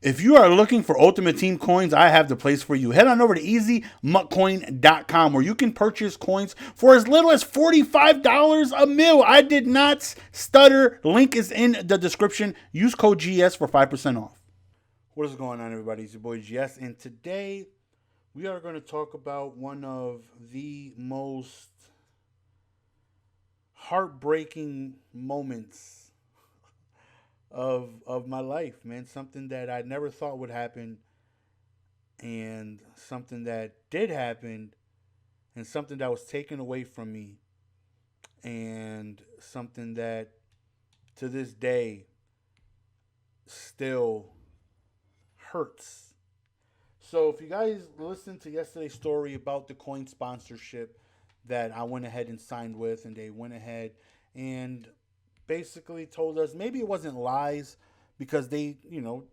If you are looking for Ultimate Team coins, I have the place for you. Head on over to easymuckcoin.com where you can purchase coins for as little as $45 a mil. I did not stutter. Link is in the description. Use code GS for 5% off. What is going on, everybody? It's your boy GS, and today we are going to talk about one of the most heartbreaking moments of my life, man. Something that I never thought would happen, and something that did happen, and something that was taken away from me, and something that to this day still hurts. So if you guys listened to yesterday's story about the coin sponsorship that I went ahead and signed with, and they went ahead and basically told us maybe it wasn't lies because they,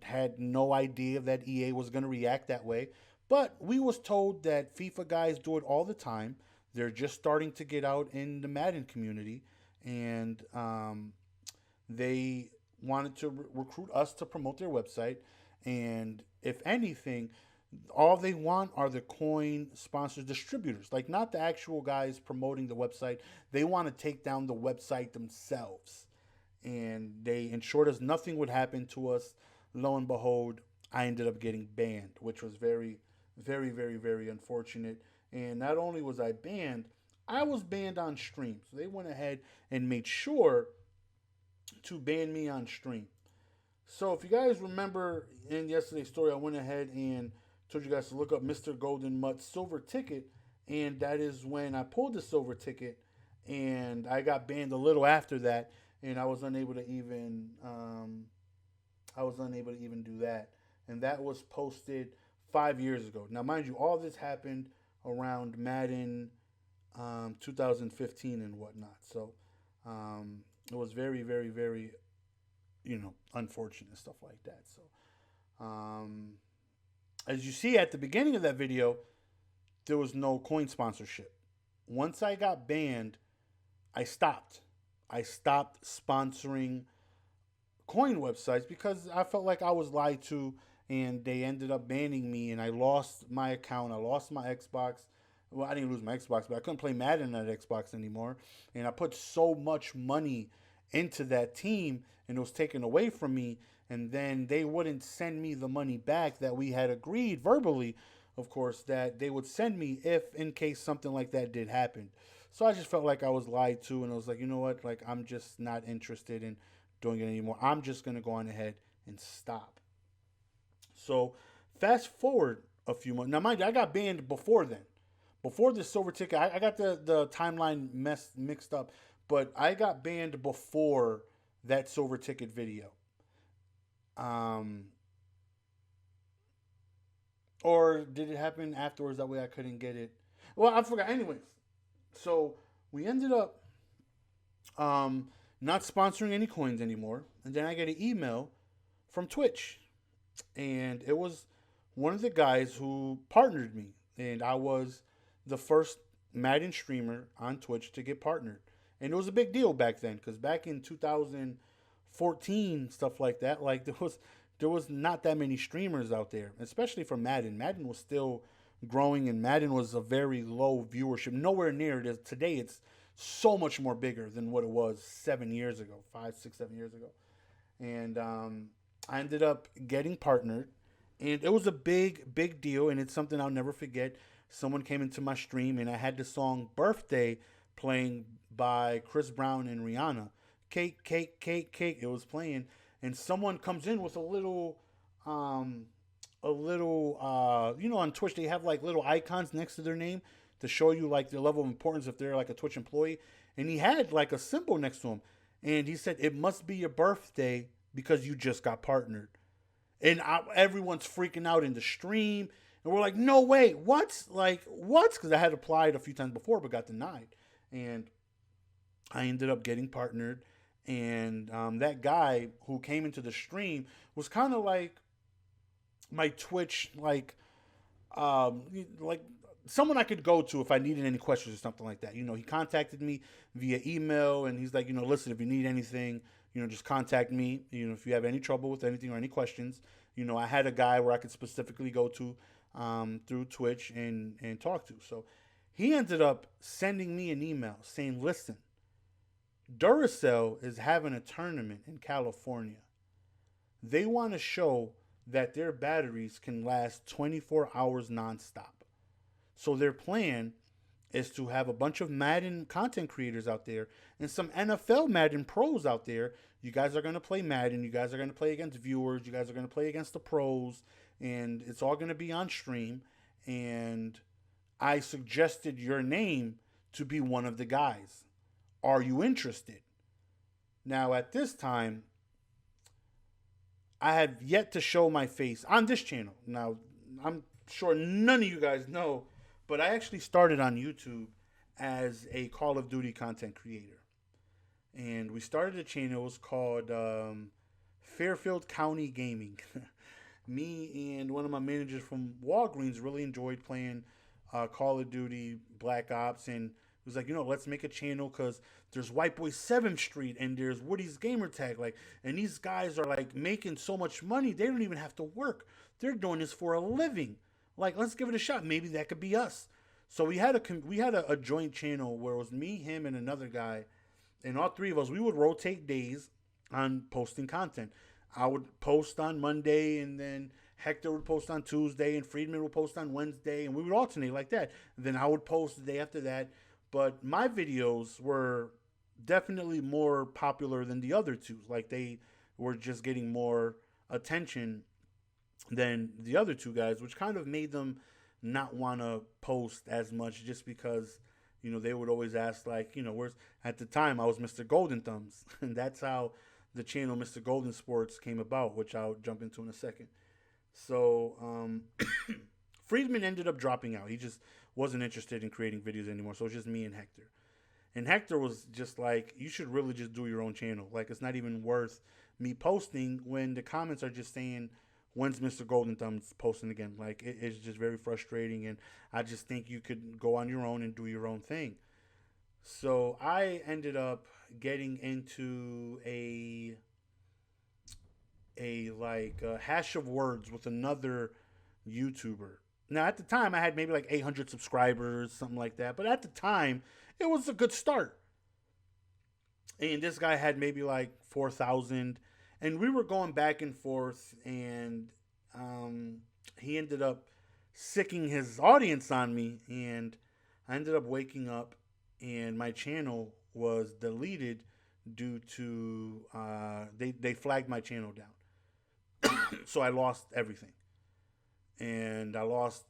had no idea that EA was going to react that way. But we was told that FIFA guys do it all the time. They're just starting to get out in the Madden community, and they wanted to recruit us to promote their website. And if anything, all they want are the coin sponsors distributors, like not the actual guys promoting the website. They want to take down the website themselves, and they ensured us nothing would happen to us. Lo and behold, I ended up getting banned, which was very, very, very, very unfortunate. And not only was I was banned on stream. So they went ahead and made sure to ban me on stream. So if you guys remember in yesterday's story, I went ahead and told you guys to look up Mr. Golden Mutt's silver ticket, and that is when I pulled the silver ticket, and I got banned a little after that, and I was unable to even do that, and that was posted 5 years ago. Now, mind you, all this happened around Madden 2015 and whatnot. So it was very, very, very, unfortunate stuff like that. So as you see at the beginning of that video, there was no coin sponsorship. Once I got banned, I stopped. I stopped sponsoring coin websites because I felt like I was lied to, and they ended up banning me, and I lost my account. I lost my Xbox. Well, I didn't lose my Xbox, but I couldn't play Madden on that Xbox anymore. And I put so much money into that team, and it was taken away from me. And then they wouldn't send me the money back that we had agreed verbally, of course, that they would send me if in case something like that did happen. So I just felt like I was lied to, and I was like, you know what? Like, I'm just not interested in doing it anymore. I'm just going to go on ahead and stop. So fast forward a few months. Now, mind you, I got banned before then. Before the silver ticket, I got the timeline mixed up, but I got banned before that silver ticket video. Um, or did it happen afterwards? That way I couldn't get it. Well, I forgot. Anyways, so we ended up not sponsoring any coins anymore, and then I get an email from Twitch, and it was one of the guys who partnered me, and I was the first Madden streamer on Twitch to get partnered. And it was a big deal back then, because back in 2014, stuff like that, like there was not that many streamers out there, especially for Madden. Madden was still growing, and Madden was a very low viewership, nowhere near it is today. It's so much more bigger than what it was 7 years ago, 5, 6, 7 years ago. And I ended up getting partnered, and it was a big, big deal, and it's something I'll never forget. Someone came into my stream, and I had the song "Birthday" playing by Chris Brown and Rihanna. Cake, cake, cake, cake. It was playing, and someone comes in with on Twitch they have like little icons next to their name to show you like their level of importance if they're like a Twitch employee. And he had like a symbol next to him, and he said, "It must be your birthday because you just got partnered." And everyone's freaking out in the stream. And we're like, no way, what? Like, what? Because I had applied a few times before but got denied. And I ended up getting partnered. And that guy who came into the stream was kind of like my Twitch, like someone I could go to if I needed any questions or something like that. He contacted me via email, and he's like, listen, if you need anything, just contact me. If you have any trouble with anything or any questions, I had a guy where I could specifically go to through Twitch and talk to. So he ended up sending me an email saying, listen, Duracell is having a tournament in California. They want to show that their batteries can last 24 hours nonstop. So their plan is to have a bunch of Madden content creators out there and some NFL Madden pros out there. You guys are going to play Madden. You guys are going to play against viewers. You guys are going to play against the pros. And it's all going to be on stream. And I suggested your name to be one of the guys. Are you interested? Now, at this time, I have yet to show my face on this channel. Now, I'm sure none of you guys know, but I actually started on YouTube as a Call of Duty content creator. And we started a channel. It was called Fairfield County Gaming. Me and one of my managers from Walgreens really enjoyed playing Call of Duty, Black Ops, and it was like, let's make a channel because there's White Boy 7th Street and there's Woody's Gamer Tag, and these guys are making so much money they don't even have to work. They're doing this for a living. Let's give it a shot. Maybe that could be us. So we had a joint channel where it was me, him, and another guy, and all three of us, we would rotate days on posting content. I would post on Monday, and then Hector would post on Tuesday, and Friedman would post on Wednesday, and we would alternate like that. And then I would post the day after that. But my videos were definitely more popular than the other two. They were just getting more attention than the other two guys, which kind of made them not want to post as much just because, they would always ask, where's, at the time I was Mr. Golden Thumbs. And that's how the channel Mr. Golden Sports came about, which I'll jump into in a second. So, Friedman ended up dropping out. He just wasn't interested in creating videos anymore. So it was just me and Hector. And Hector was just you should really just do your own channel. It's not even worth me posting when the comments are just saying, when's Mr. Golden Thumbs posting again? It's just very frustrating. And I just think you could go on your own and do your own thing. So I ended up getting into a hash of words with another YouTuber. Now, at the time, I had maybe 800 subscribers, something like that. But at the time, it was a good start. And this guy had maybe 4,000. And we were going back and forth. And he ended up sicking his audience on me. And I ended up waking up. And my channel was deleted due to... they flagged my channel down. So I lost everything. And I lost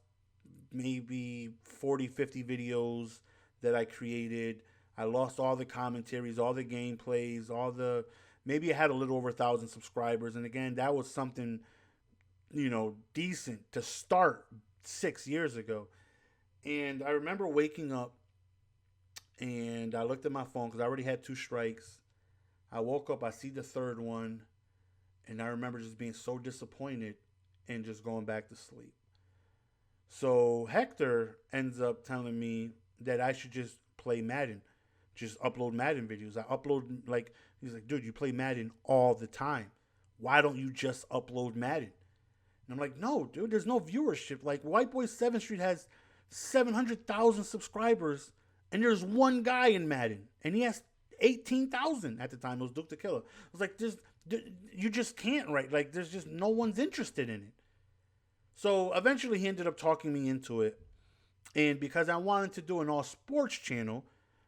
maybe 40, 50 videos that I created. I lost all the commentaries, all the gameplays, maybe I had a little over 1,000 subscribers. And again, that was something, decent to start 6 years ago. And I remember waking up and I looked at my phone because I already had 2 strikes. I woke up, I see the third one. And I remember just being so disappointed and just going back to sleep. So Hector ends up telling me that I should just play Madden. Just upload Madden videos. I upload, he's like, dude, you play Madden all the time. Why don't you just upload Madden? And I'm like, no, dude, there's no viewership. White Boy 7th Street has 700,000 subscribers, and there's one guy in Madden, and he has 18,000 at the time. It was Duke the Killer. I was like, you just can't, right? There's just no one's interested in it. So eventually he ended up talking me into it. And because I wanted to do an all sports channel,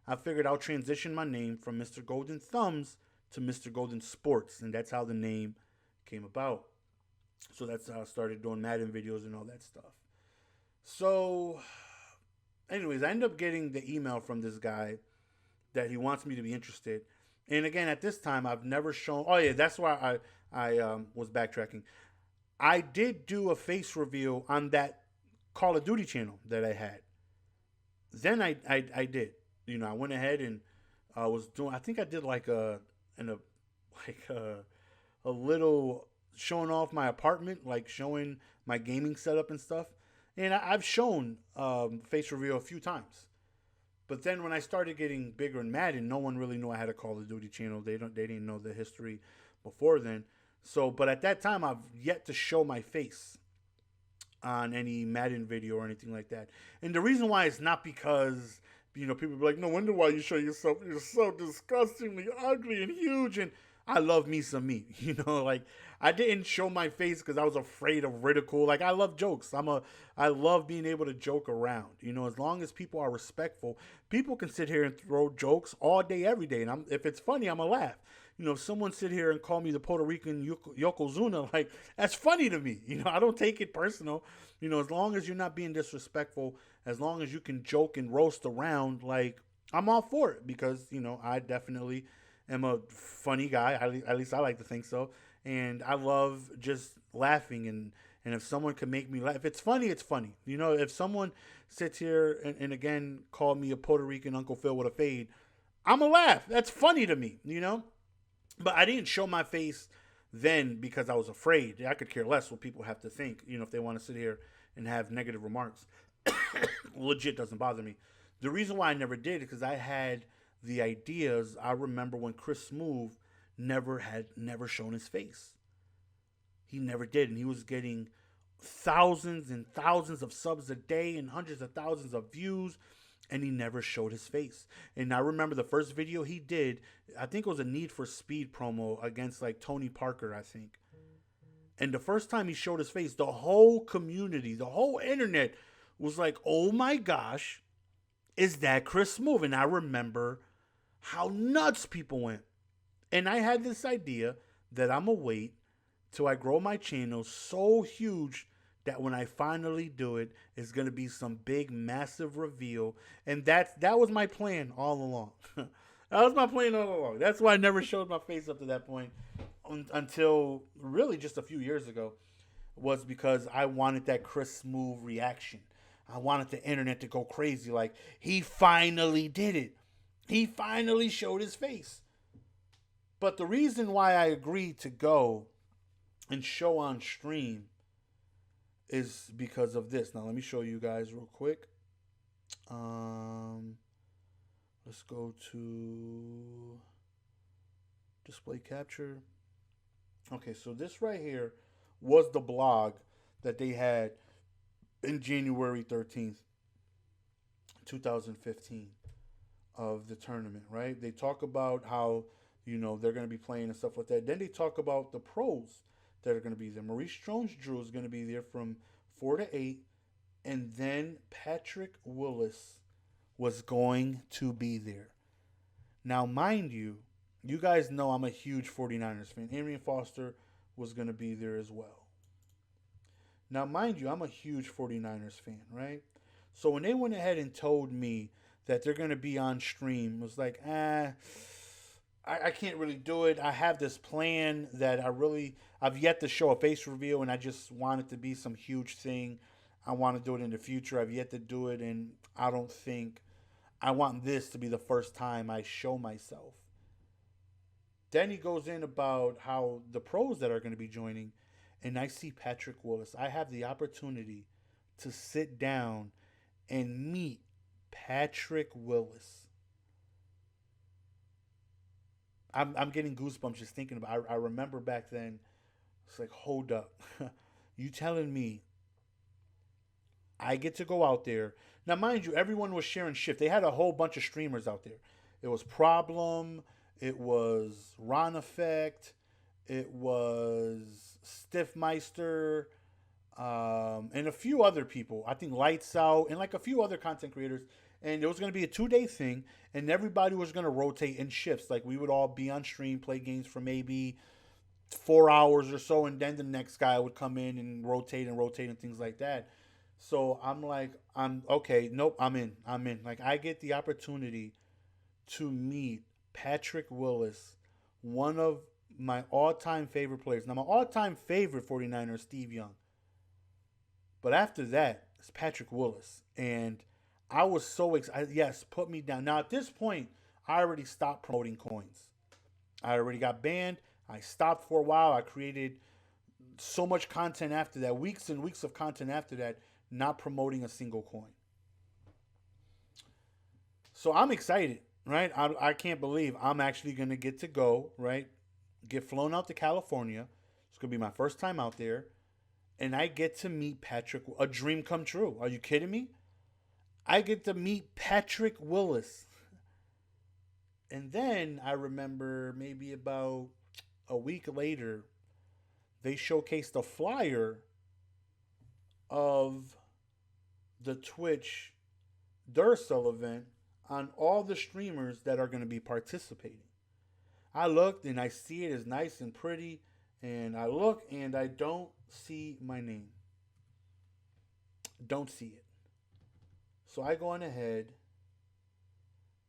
I figured I'll transition my name from Mr. Golden Thumbs to Mr. Golden Sports. And that's how the name came about. So that's how I started doing Madden videos and all that stuff. So anyways, I ended up getting the email from this guy that he wants me to be interested. And again, at this time, I've never shown... Oh, yeah, that's why I was backtracking. I did do a face reveal on that Call of Duty channel that I had. Then I did. I went ahead and was doing... I think I did a little showing off my apartment, showing my gaming setup and stuff. And I've shown face reveal a few times. But then when I started getting bigger in Madden, no one really knew I had a Call of Duty channel. They didn't know the history before then. So, but at that time, I've yet to show my face on any Madden video or anything like that. And the reason why is not because, people be like, no wonder why you show yourself. You're so disgustingly ugly and huge. And I love me some me. Like I didn't show my face because I was afraid of ridicule. Like I love jokes. I love being able to joke around. As long as people are respectful, people can sit here and throw jokes all day, every day. And if it's funny, I'm gonna laugh. If someone sit here and call me the Puerto Rican Yokozuna, like that's funny to me. I don't take it personal. As long as you're not being disrespectful, as long as you can joke and roast around, like I'm all for it because I definitely am a funny guy. At least I like to think so, and I love just laughing and if someone can make me laugh, if it's funny, it's funny. If someone sits here and again call me a Puerto Rican Uncle Phil with a fade, I'm gonna laugh. That's funny to me. But I didn't show my face then because I was afraid. I could care less what people have to think, if they want to sit here and have negative remarks. Legit doesn't bother me. The reason why I never did is because I had the ideas. I remember when Chris Smoove never shown his face. He never did. And he was getting thousands and thousands of subs a day and hundreds of thousands of views, and he never showed his face. And I remember the first video he did, I think it was a Need for Speed promo against like Tony Parker, I think. And the first time he showed his face, the whole community, the whole internet was like, oh my gosh, is that Chris Smoove? And I remember how nuts people went. And I had this idea that I'm going to wait till I grow my channel so huge that when I finally do it, it's going to be some big, massive reveal. And that was my plan all along. That was my plan all along. That's why I never showed my face up to that point until really just a few years ago, was because I wanted that Chris Smoove reaction. I wanted the internet to go crazy. Like, he finally did it. He finally showed his face. But the reason why I agreed to go and show on stream is because of this. Now let me show you guys real quick. Let's go to display capture. Okay, so this right here was the blog that they had in January 13th, 2015 of the tournament, right? They talk about how, they're going to be playing and stuff like that. Then they talk about the pros that are going to be there. Maurice Jones-Drew is going to be there from 4 to 8. And then Patrick Willis was going to be there. Now, mind you, you guys know I'm a huge 49ers fan. Arian Foster was going to be there as well. Now, mind you, I'm a huge 49ers fan, right? So when they went ahead and told me that they're going to be on stream, it was like, I can't really do it. I have this plan that I've yet to show a face reveal, and I just want it to be some huge thing. I want to do it in the future. I've yet to do it, and I don't think I want this to be the first time I show myself. Then he goes in about how the pros that are going to be joining, and I see Patrick Willis. I have the opportunity to sit down and meet Patrick Willis. I'm getting goosebumps just thinking about it. I remember back then, it's like, hold up. You telling me I get to go out there. Now, mind you, everyone was sharing shift. They had a whole bunch of streamers out there. It was Problem. It was Ron Effect. It was Stiffmeister. And a few other people. I think Lights Out and like a few other content creators. And it was going to be a 2-day thing. And everybody was going to rotate in shifts. Like we would all be on stream, play games for maybe 4 hours or so. And then the next guy would come in and rotate and things like that. So I'm like, I'm okay. Nope, I'm in. Like I get the opportunity to meet Patrick Willis, one of my all-time favorite players. Now, my all-time favorite 49er is Steve Young. But after that, it's Patrick Willis. And I was so excited. Yes, put me down. Now, at this point, I already stopped promoting coins. I already got banned. I stopped for a while. I created so much content after that, weeks and weeks of content after that, not promoting a single coin. So I'm excited, right? I can't believe I'm actually going to get to go, right? Get flown out to California It's going to be my first time out there. And I get to meet Patrick. A dream come true. Are you kidding me? I get to meet Patrick Willis. And then I remember maybe about a week later, they showcased a flyer of the Twitch Duracell event on all the streamers that are going to be participating. I looked and I see it as nice and pretty, and I look and I don't see my name. Don't see it. So I go on ahead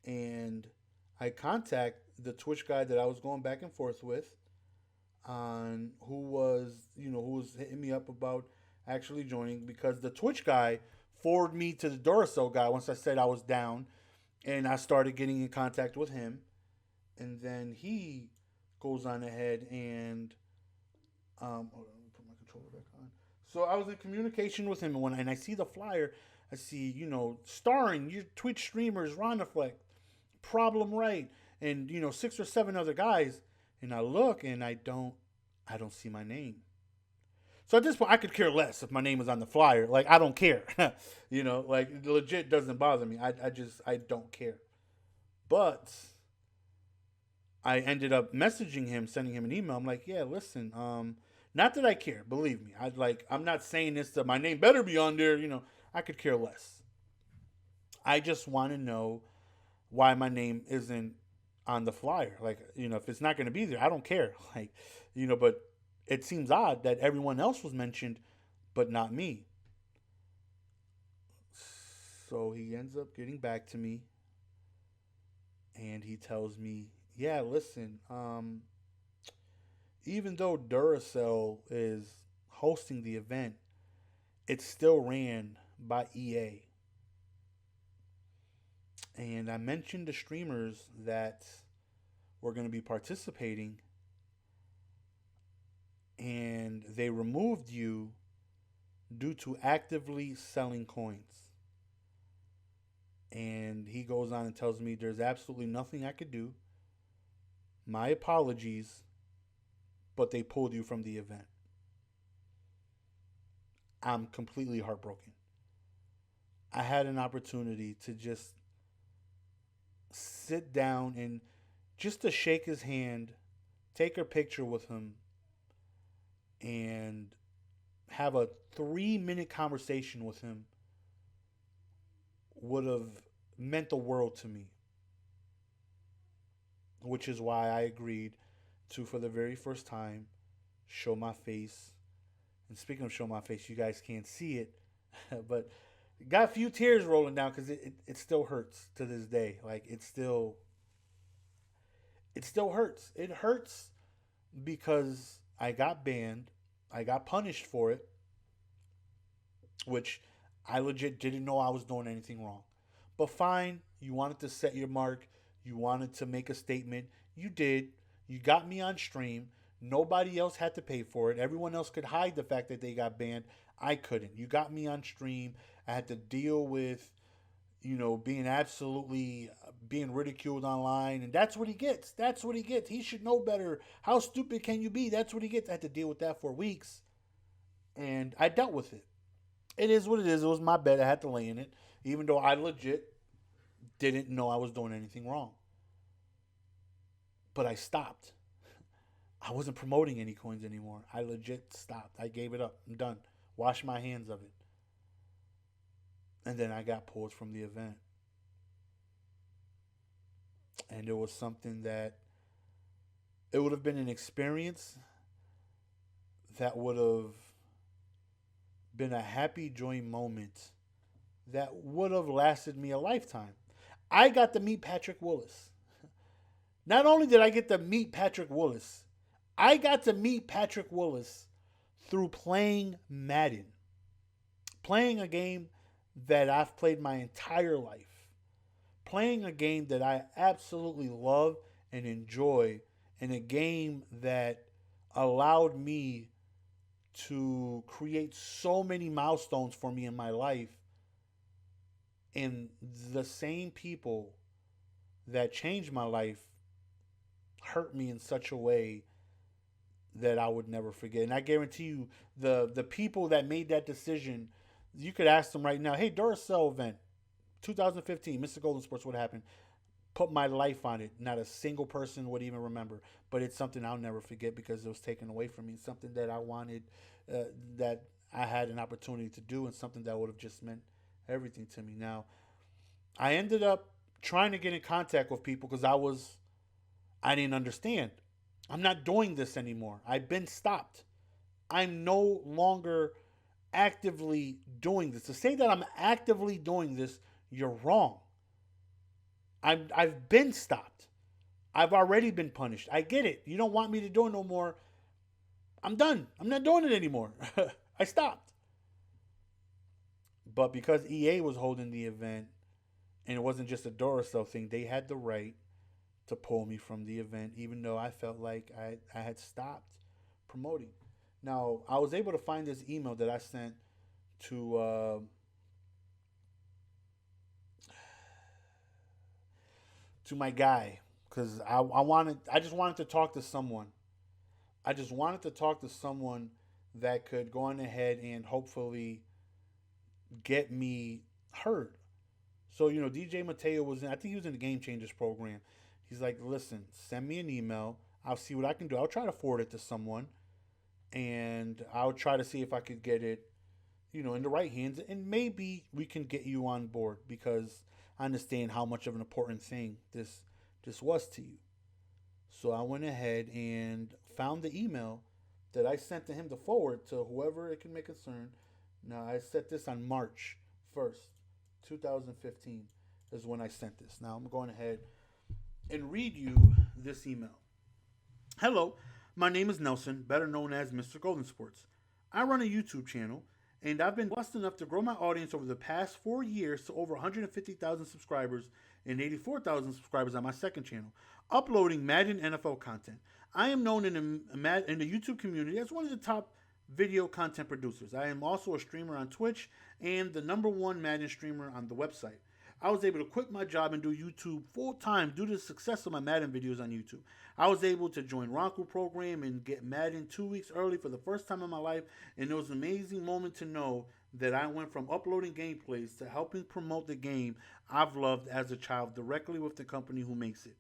and I contact the Twitch guy that I was going back and forth with, on who was hitting me up about actually joining, because the Twitch guy forwarded me to the Duracell guy once I said I was down, and I started getting in contact with him, and then he goes on ahead and hold on, let me put my controller back on. So I was in communication with him, and I see the flyer, I see starring your Twitch streamers, Ronaflex, Problem Right, and 6 or 7 other guys, and I look and I don't see my name. So at this point, I could care less if my name is on the flyer. Like, I don't care. Like, legit doesn't bother me. I don't care. But I ended up messaging him, sending him an email. I'm like, yeah, listen, not that I care, believe me. I'm not saying this that my name better be on there. I could care less. I just want to know why my name isn't on the flyer. Like, if it's not going to be there, I don't care. Like, but it seems odd that everyone else was mentioned, but not me. So he ends up getting back to me, and he tells me, yeah, listen, even though Duracell is hosting the event, it's still ran by EA. And I mentioned the streamers that were going to be participating, and they removed you due to actively selling coins. And he goes on and tells me there's absolutely nothing I could do. My apologies, but they pulled you from the event. I'm completely heartbroken. I had an opportunity to just sit down and just to shake his hand, take a picture with him, and have a 3-minute conversation with him would have meant the world to me. Which is why I agreed to, for the very first time, show my face. And speaking of show my face, you guys can't see it, but got a few tears rolling down because it still hurts to this day. Like, it still hurts. It hurts because I got banned. I got punished for it, which I legit didn't know I was doing anything wrong. But fine, you wanted to set your mark. You wanted to make a statement. You did. You got me on stream. Nobody else had to pay for it. Everyone else could hide the fact that they got banned. I couldn't. You got me on stream. I had to deal with, being ridiculed online. And that's what he gets. That's what he gets. He should know better. How stupid can you be? That's what he gets. I had to deal with that for weeks. And I dealt with it. It is what it is. It was my bed. I had to lay in it. Even though I legit didn't know I was doing anything wrong. But I stopped. I wasn't promoting any coins anymore. I legit stopped. I gave it up. I'm done. Washed my hands of it. And then I got pulled from the event. And it was something that, it would have been an experience that would have been a happy, joy moment that would have lasted me a lifetime. I got to meet Patrick Willis. Not only did I get to meet Patrick Willis, I got to meet Patrick Willis through playing Madden. Playing a game that I've played my entire life. Playing a game that I absolutely love and enjoy. And a game that allowed me to create so many milestones for me in my life. And the same people that changed my life hurt me in such a way that I would never forget. And I guarantee you, the people that made that decision, you could ask them right now, hey, Duracell event, 2015, Mr. Golden Sports, what happened? Put my life on it. Not a single person would even remember. But it's something I'll never forget because it was taken away from me. Something that I wanted, that I had an opportunity to do, and something that would have just meant everything to me. Now, I ended up trying to get in contact with people because I didn't understand. I'm not doing this anymore. I've been stopped. I'm no longer actively doing this. To say that I'm actively doing this, you're wrong. I've been stopped. I've already been punished. I get it. You don't want me to do it no more. I'm done. I'm not doing it anymore. I stopped. But because EA was holding the event, and it wasn't just a Duracell thing, they had the right to pull me from the event, even though I felt like I had stopped promoting. Now, I was able to find this email that I sent to my guy because I just wanted to talk to someone. I just wanted to talk to someone that could go on ahead and hopefully get me heard. So, DJ Mateo was in, I think he was in the Game Changers program. He's like, listen, send me an email. I'll see what I can do. I'll try to forward it to someone, and I'll try to see if I could get it, in the right hands, and maybe we can get you on board because I understand how much of an important thing this was to you. So I went ahead and found the email that I sent to him to forward to whoever it can make concern. Now, I set this on March 1st, 2015 is when I sent this. Now, I'm going ahead and read you this email. Hello, my name is Nelson, better known as Mr. Golden Sports. I run a YouTube channel, and I've been blessed enough to grow my audience over the past 4 years to over 150,000 subscribers and 84,000 subscribers on my second channel, uploading Madden NFL content. I am known in the YouTube community as one of the top video content producers. I am also a streamer on Twitch and the #1 Madden streamer on the website. I was able to quit my job and do YouTube full time due to the success of my Madden videos on YouTube. I was able to join Ronku program and get Madden 2 weeks early for the first time in my life, and it was an amazing moment to know that I went from uploading gameplays to helping promote the game I've loved as a child directly with the company who makes it.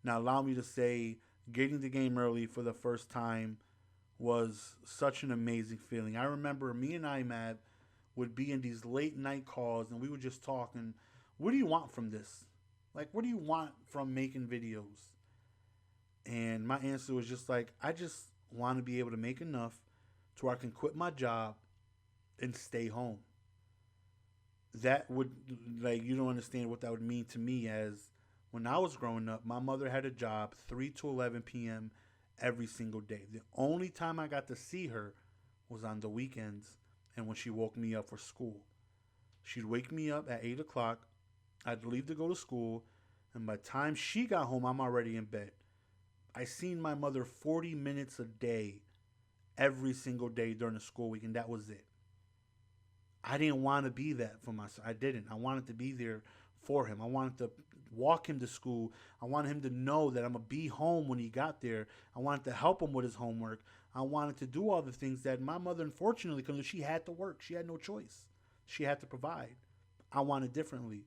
Now, allow me to say, getting the game early for the first time was such an amazing feeling. I remember me and IMAB would be in these late night calls, and we would just talk, and what do you want from this? Like, what do you want from making videos? And my answer was just like, I just want to be able to make enough to where I can quit my job and stay home. That would, like, you don't understand what that would mean to me, as when I was growing up, my mother had a job 3 to 11 p.m. every single day. The only time I got to see her was on the weekends and when she woke me up for school. She'd wake me up at 8 o'clock. I'd leave to go to school, and by the time she got home, I'm already in bed. I seen my mother 40 minutes a day, every single day during the school week, and that was it. I didn't want to be that for myself. I didn't. I wanted to be there for him. I wanted to walk him to school. I wanted him to know that I'm going to be home when he got there. I wanted to help him with his homework. I wanted to do all the things that my mother, unfortunately, because she had to work. She had no choice. She had to provide. I wanted differently.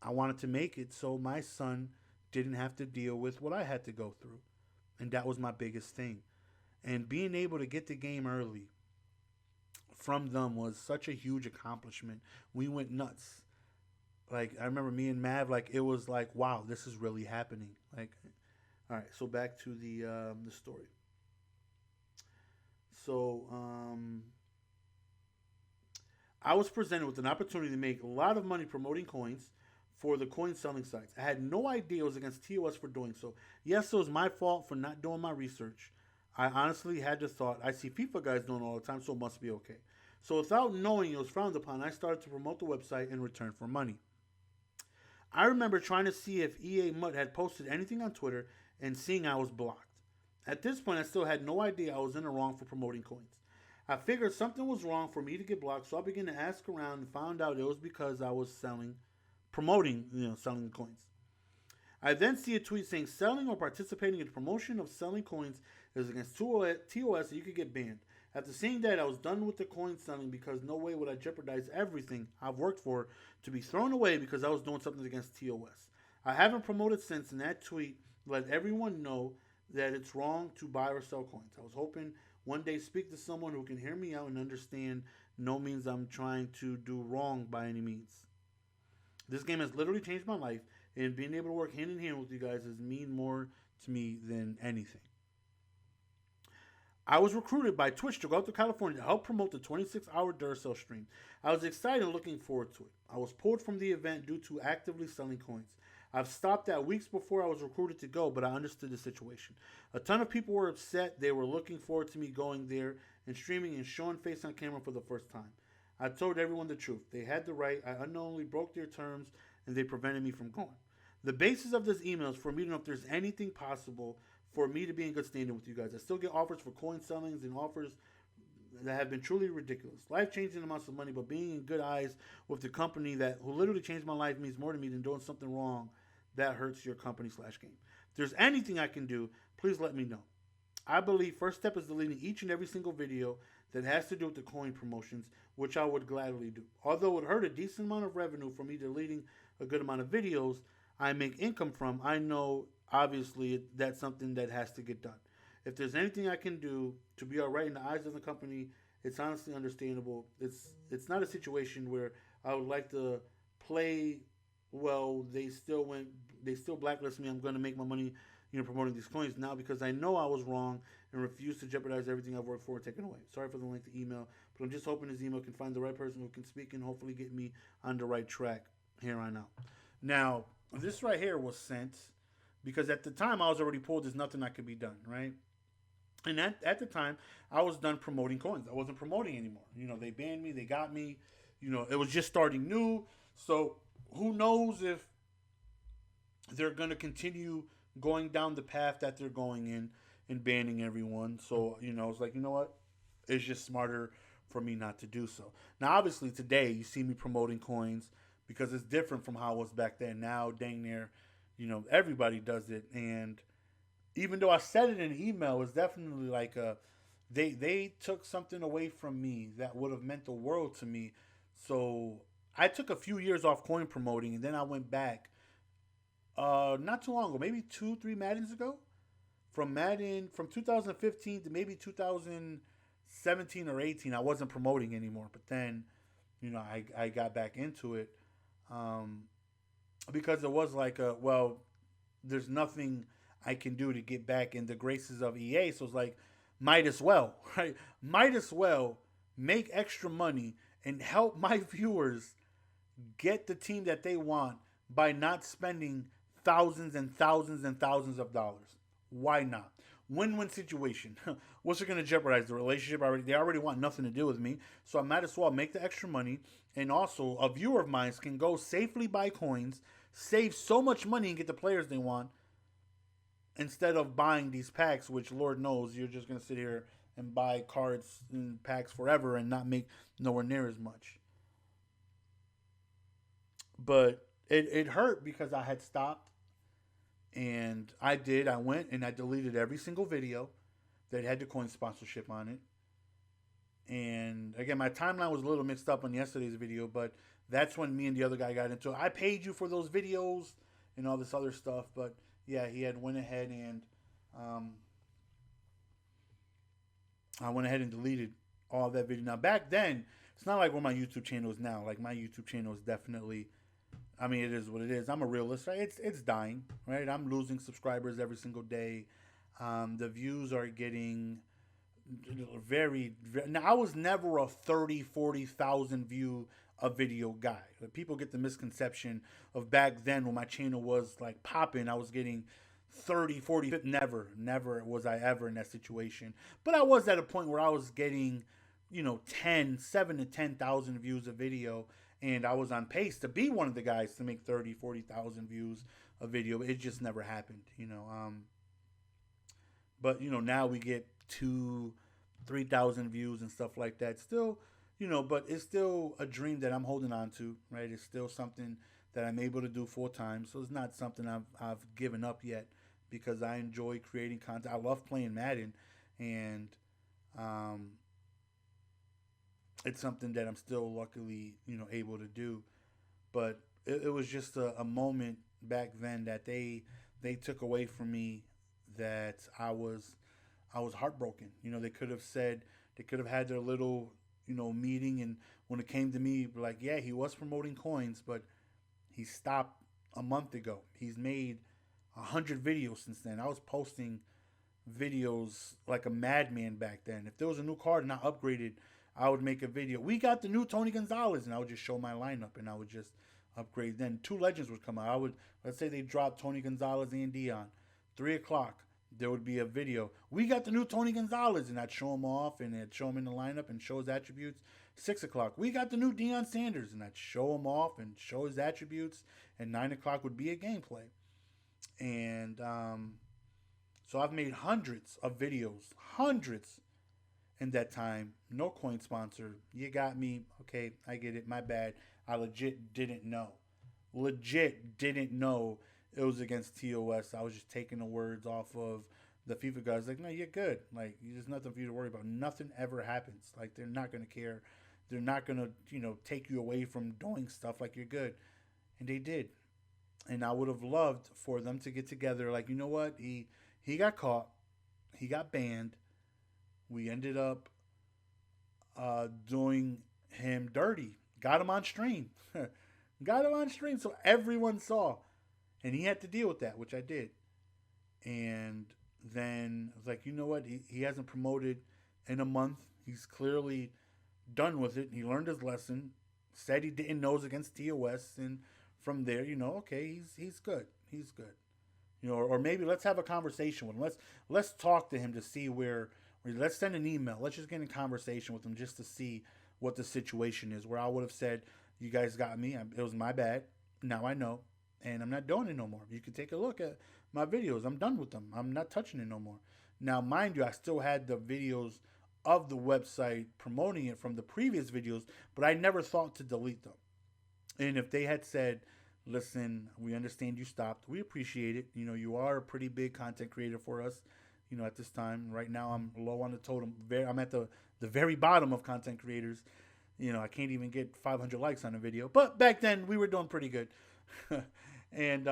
I wanted to make it so my son didn't have to deal with what I had to go through. And that was my biggest thing. And being able to get the game early from them was such a huge accomplishment. We went nuts. Like, I remember me and Mav, like, it was like, wow, this is really happening. Like, all right, so back to the story. So, I was presented with an opportunity to make a lot of money promoting coins for the coin selling sites. I had no idea it was against TOS for doing so. Yes, it was my fault for not doing my research. I honestly had the thought, I see FIFA guys doing it all the time, so it must be okay. So without knowing it was frowned upon, I started to promote the website in return for money. I remember trying to see if EA Mutt had posted anything on Twitter and seeing I was blocked. At this point, I still had no idea I was in the wrong for promoting coins. I figured something was wrong for me to get blocked, so I began to ask around and found out it was because I was selling the coins. I then see a tweet saying selling or participating in the promotion of selling coins It was against TOS, and you could get banned. After seeing that, I was done with the coin selling because no way would I jeopardize everything I've worked for to be thrown away because I was doing something against TOS. I haven't promoted since, and that tweet let everyone know that it's wrong to buy or sell coins. I was hoping one day speak to someone who can hear me out and understand no means I'm trying to do wrong by any means. This game has literally changed my life, and being able to work hand in hand with you guys has mean more to me than anything. I was recruited by Twitch to go out to California to help promote the 26-hour Duracell stream. I was excited and looking forward to it. I was pulled from the event due to actively selling coins. I've stopped that weeks before I was recruited to go, but I understood the situation. A ton of people were upset. They were looking forward to me going there and streaming and showing face on camera for the first time. I told everyone the truth. They had the right. I unknowingly broke their terms, and they prevented me from going. The basis of this email is for me to know if there's anything possible for me to be in good standing with you guys. I still get offers for coin sellings and offers that have been truly ridiculous. Life-changing amounts of money, but being in good eyes with the company who literally changed my life means more to me than doing something wrong that hurts your company/game. If there's anything I can do, please let me know. I believe first step is deleting each and every single video that has to do with the coin promotions, which I would gladly do. Although it would hurt a decent amount of revenue for me deleting a good amount of videos I make income from, I know obviously that's something that has to get done. If there's anything I can do to be all right in the eyes of the company, it's honestly understandable. It's not a situation where I would like to play well. They still blacklist me. I'm going to make my money, promoting these coins now because I know I was wrong and refuse to jeopardize everything I've worked for and taken away. Sorry for the lengthy email, but I'm just hoping this email can find the right person who can speak and hopefully get me on the right track here on out. Now, this right here was sent because at the time I was already pulled. There's nothing that could be done, right? And at the time, I was done promoting coins. I wasn't promoting anymore. They banned me. They got me. It was just starting new. So who knows if they're going to continue going down the path that they're going in and banning everyone. So, it's like, what? It's just smarter for me not to do so. Now, obviously, today you see me promoting coins because it's different from how it was back then. Now, dang near, everybody does it. And even though I said it in an email, it's definitely like they took something away from me that would have meant the world to me. So I took a few years off coin promoting, and then I went back not too long ago, maybe 2-3 Maddens ago. From 2015 to maybe 2017 or 18, I wasn't promoting anymore. But then, I got back into it because it was like, there's nothing I can do to get back in the graces of EA. So it's like, might as well, right? Might as well make extra money and help my viewers get the team that they want by not spending thousands and thousands and thousands of dollars. Why not? Win-win situation. What's it going to jeopardize? The relationship? They already want nothing to do with me. So I might as well make the extra money. And also, a viewer of mine can go safely buy coins, save so much money, and get the players they want instead of buying these packs, which Lord knows you're just going to sit here and buy cards and packs forever and not make nowhere near as much. But it hurt because I had stopped. And I went and I deleted every single video that had the coin sponsorship on it. And again, my timeline was a little mixed up on yesterday's video, but that's when me and the other guy got into it. I paid you for those videos and all this other stuff, but yeah, he had went ahead and I went ahead and deleted all that video. Now back then, it's not like what my YouTube channel is now. Like my YouTube channel is definitely, it is what it is. I'm a realist, right? It's dying, right? I'm losing subscribers every single day. The views are getting very. Now, I was never a 30, 40,000 view a video guy. People get the misconception of back then when my channel was like popping, I was getting 30, 40. Never was I ever in that situation. But I was at a point where I was getting, 7 to 10,000 views a video. And I was on pace to be one of the guys to make 30, 40,000 views a video. It just never happened, But, now we get 2,000, 3,000 views and stuff like that. Still, but it's still a dream that I'm holding on to, right? It's still something that I'm able to do full time. So it's not something I've given up yet because I enjoy creating content. I love playing Madden. and um, it's something that I'm still luckily able to do. But it was just a moment back then that they took away from me, that I was heartbroken. They could have said, they could have had their little meeting, and when it came to me, like, yeah, he was promoting coins, but he stopped a month ago. He's made 100 videos since then. I was posting videos like a madman back then. If there was a new card and I upgraded, I would make a video. We got the new Tony Gonzalez, and I would just show my lineup, and I would just upgrade. Then two legends would come out. I would, let's say they dropped Tony Gonzalez and Dion, 3 o'clock. There would be a video. We got the new Tony Gonzalez, and I'd show him off, and I'd show him in the lineup and show his attributes. 6 o'clock, we got the new Deion Sanders, and I'd show him off and show his attributes. And 9 o'clock would be a gameplay. And so I've made hundreds of videos, hundreds in that time. No coin sponsor. You got me. Okay, I get it. My bad. I legit didn't know. Legit didn't know it was against TOS. I was just taking the words off of the FIFA guys. Like, no, you're good. Like, there's nothing for you to worry about. Nothing ever happens. Like, they're not going to care. They're not going to, take you away from doing stuff. Like, you're good. And they did. And I would have loved for them to get together. Like, you know what? He got caught. He got banned. We ended up doing him dirty. Got him on stream. Got him on stream so everyone saw. And he had to deal with that, which I did. And then I was like, you know what? He hasn't promoted in a month. He's clearly done with it. He learned his lesson. Said he didn't know it was against TOS. And from there, okay, he's good. He's good. Or maybe let's have a conversation with him. Let's talk to him to see where let's send an email. Let's just get in conversation with him just to see what the situation is. Where I would have said, you guys got me. It was my bad. Now I know. And I'm not doing it no more. You can take a look at my videos. I'm done with them. I'm not touching it no more. Now, mind you, I still had the videos of the website promoting it from the previous videos, but I never thought to delete them. And if they had said, listen, we understand you stopped. We appreciate it. You are a pretty big content creator for us, at this time. Right now, I'm low on the totem. I'm at the very bottom of content creators. I can't even get 500 likes on a video. But back then, we were doing pretty good. And,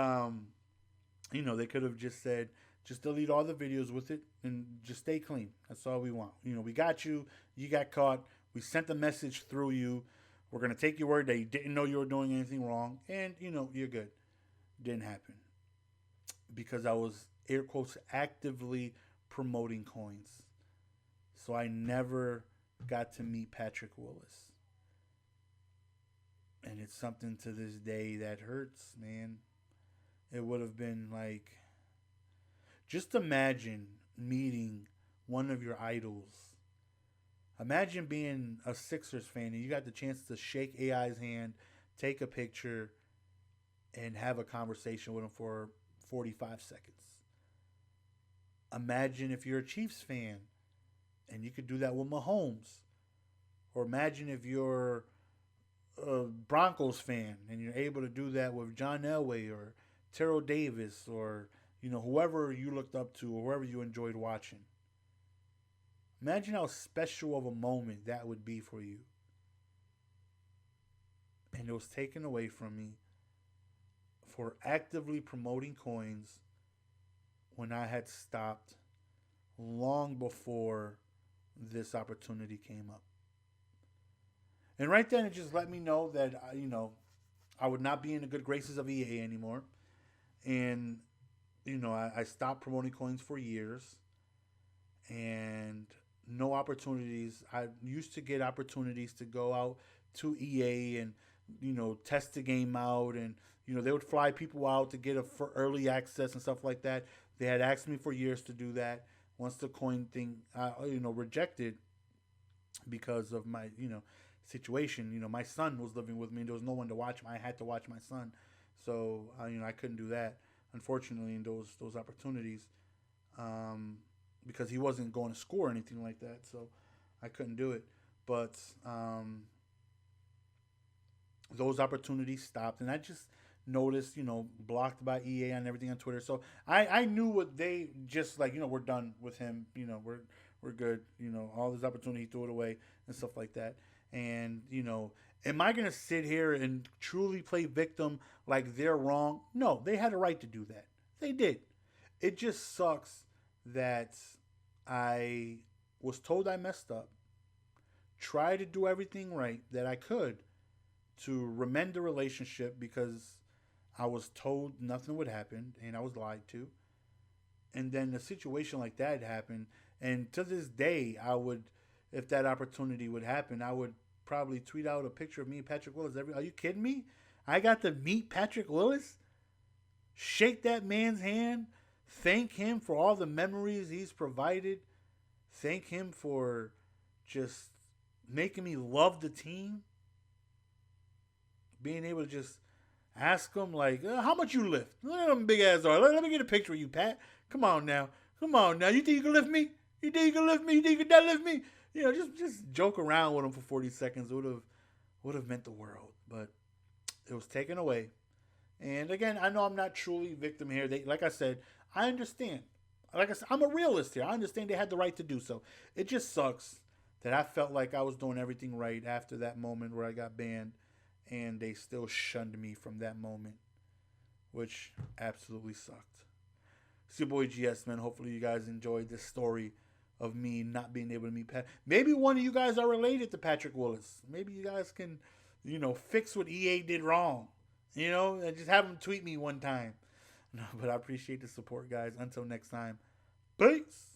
they could have just said, just delete all the videos with it and just stay clean. That's all we want. We got you. You got caught. We sent the message through you. We're going to take your word that you didn't know you were doing anything wrong. And, you're good. Didn't happen. Because I was, air quotes, actively promoting coins. So I never got to meet Patrick Willis. And it's something to this day that hurts, man. It would have been like, just imagine meeting one of your idols. Imagine being a Sixers fan and you got the chance to shake AI's hand, take a picture, and have a conversation with him for 45 seconds. Imagine if you're a Chiefs fan and you could do that with Mahomes. Or imagine if you're a Broncos fan and you're able to do that with John Elway or Terrell Davis or whoever you looked up to or whoever you enjoyed watching. Imagine how special of a moment that would be for you. And it was taken away from me for actively promoting coins when I had stopped long before this opportunity came up. And right then, it just let me know that, I would not be in the good graces of EA anymore. And, I stopped promoting coins for years. And no opportunities. I used to get opportunities to go out to EA and, test the game out. And, they would fly people out to get for early access and stuff like that. They had asked me for years to do that. Once the coin thing, rejected because of my, situation. My son was living with me and there was no one to watch him. I had to watch my son. So, I couldn't do that, unfortunately, in those opportunities. Because he wasn't going to school or anything like that. So I couldn't do it. But those opportunities stopped. And I just noticed, blocked by EA and everything on Twitter. So I knew what they just like, we're done with him. We're We're good. All this opportunity, he threw it away and stuff like that. And, am I going to sit here and truly play victim like they're wrong? No, they had a right to do that. They did. It just sucks that I was told I messed up, tried to do everything right that I could to remend the relationship because I was told nothing would happen and I was lied to. And then a situation like that happened. And to this day, if that opportunity would happen, I would probably tweet out a picture of me and Patrick Willis. Are you kidding me? I got to meet Patrick Willis, shake that man's hand, thank him for all the memories he's provided, thank him for just making me love the team, being able to just ask him, like, how much you lift? Look at them big ass arms. Let me get a picture of you, Pat. Come on now. You think you can lift me? You think you can lift me? You think you can deadlift me? Just joke around with him for 40 seconds would have meant the world. But it was taken away. And again, I know I'm not truly victim here. Like I said, I understand. Like I said, I'm a realist here. I understand they had the right to do so. It just sucks that I felt like I was doing everything right after that moment where I got banned, and they still shunned me from that moment, which absolutely sucked. It's your boy GS, man. Hopefully you guys enjoyed this story of me not being able to meet Pat. Maybe one of you guys are related to Patrick Willis. Maybe you guys can, fix what EA did wrong. And just have him tweet me one time. No, but I appreciate the support, guys. Until next time, peace.